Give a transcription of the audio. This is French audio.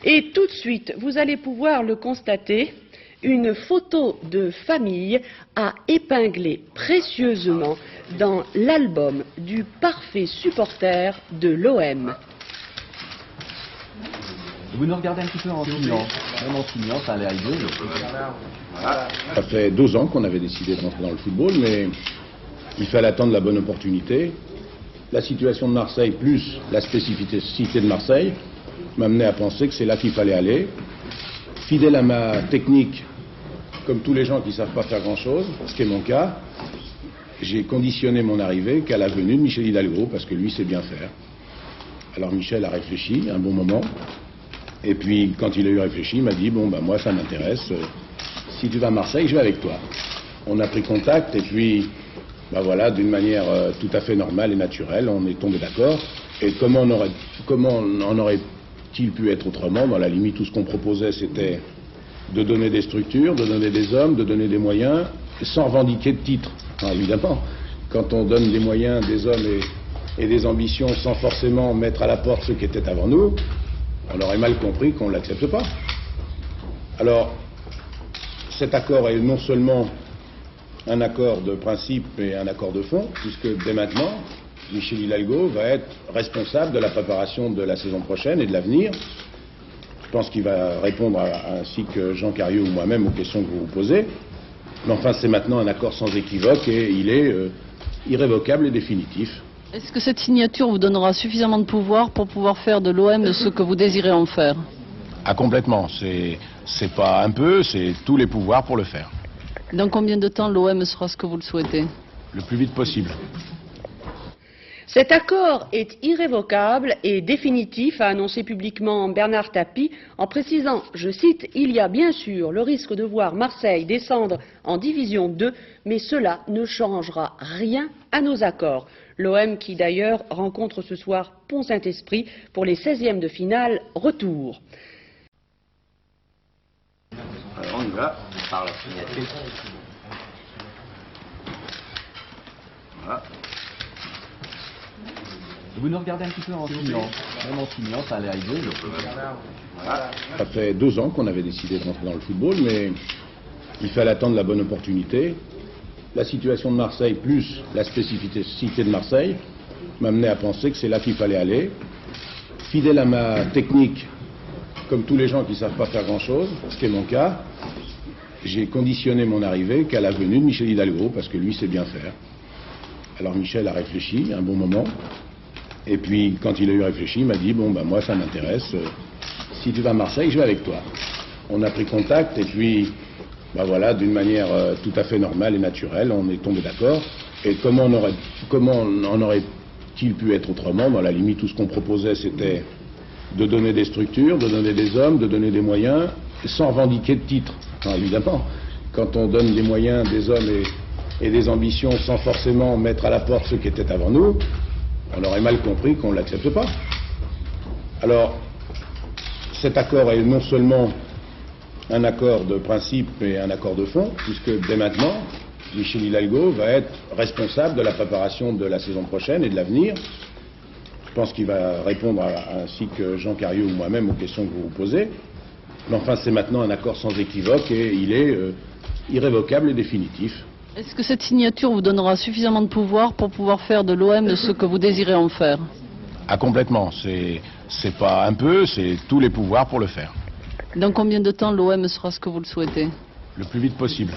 Et tout de suite, vous allez pouvoir le constater, une photo de famille a épinglé précieusement dans l'album du parfait supporter de l'OM. Vous nous regardez un petit peu en signant. Même en signant, ça a l'air idiot. Ça fait 2 ans qu'on avait décidé de rentrer dans le football, mais il fallait attendre la bonne opportunité. La situation de Marseille, plus la spécificité de Marseille, m'amenait à penser que c'est là qu'il fallait aller. Fidèle à ma technique, comme tous les gens qui ne savent pas faire grand-chose, ce qui est mon cas, j'ai conditionné mon arrivée qu'à la venue de Michel Hidalgo, parce que lui sait bien faire. Alors Michel a réfléchi un bon moment, et puis quand il a eu réfléchi, il m'a dit, bon, moi ça m'intéresse, si tu vas à Marseille, je vais avec toi. On a pris contact, et puis, voilà, d'une manière tout à fait normale et naturelle, on est tombé d'accord. Et comment en aurait-il pu être autrement? Dans la limite, tout ce qu'on proposait, c'était de donner des structures, de donner des hommes, de donner des moyens, sans revendiquer de titres. Enfin, évidemment, quand on donne des moyens, des hommes et des ambitions sans forcément mettre à la porte ceux qui étaient avant nous, on aurait mal compris qu'on ne l'accepte pas. Alors, cet accord est non seulement un accord de principe et un accord de fond, puisque dès maintenant, Michel Hidalgo va être responsable de la préparation de la saison prochaine et de l'avenir. Je pense qu'il va répondre ainsi que Jean Cariou ou moi-même aux questions que vous vous posez. Mais enfin, c'est maintenant un accord sans équivoque et il est irrévocable et définitif. Est-ce que cette signature vous donnera suffisamment de pouvoir pour pouvoir faire de l'OM ce que vous désirez en faire? Ah, complètement. C'est pas un peu, c'est tous les pouvoirs pour le faire. Dans combien de temps l'OM sera ce que vous le souhaitez? Le plus vite possible. Cet accord est irrévocable et définitif, a annoncé publiquement Bernard Tapie, en précisant, je cite, « Il y a bien sûr le risque de voir Marseille descendre en division 2, mais cela ne changera rien à nos accords ». L'OM qui d'ailleurs rencontre ce soir Pont-Saint-Esprit pour les 16e de finale retour. Alors on y va, par la signature. Voilà. Vous nous regardez un petit peu en signant. Même en signant, ça a l'air idiot. Ça fait 2 ans qu'on avait décidé de rentrer dans le football, mais il fallait attendre la bonne opportunité. La situation de Marseille, plus la spécificité de Marseille, m'amenait à penser que c'est là qu'il fallait aller. Fidèle à ma technique, comme tous les gens qui ne savent pas faire grand-chose, ce qui est mon cas, j'ai conditionné mon arrivée qu'à la venue de Michel Hidalgo, parce que lui sait bien faire. Alors Michel a réfléchi un bon moment, et puis quand il a eu réfléchi, il m'a dit, bon, moi ça m'intéresse, si tu vas à Marseille, je vais avec toi. On a pris contact, et puis, voilà, d'une manière tout à fait normale et naturelle, on est tombé d'accord. Et comment en aurait-il pu être autrement? Dans la limite, tout ce qu'on proposait, c'était de donner des structures, de donner des hommes, de donner des moyens, sans revendiquer de titres. Enfin, évidemment, quand on donne des moyens, des hommes et des ambitions sans forcément mettre à la porte ceux qui étaient avant nous, on aurait mal compris qu'on ne l'accepte pas. Alors, cet accord est non seulement un accord de principe et un accord de fond, puisque dès maintenant, Michel Hidalgo va être responsable de la préparation de la saison prochaine et de l'avenir. Je pense qu'il va répondre ainsi que Jean Cariou ou moi-même aux questions que vous vous posez. Mais enfin, c'est maintenant un accord sans équivoque et il est irrévocable et définitif. Est-ce que cette signature vous donnera suffisamment de pouvoir pour pouvoir faire de l'OM ce que vous désirez en faire? Ah, complètement. C'est pas un peu, c'est tous les pouvoirs pour le faire. Dans combien de temps l'OM sera ce que vous le souhaitez? Le plus vite possible.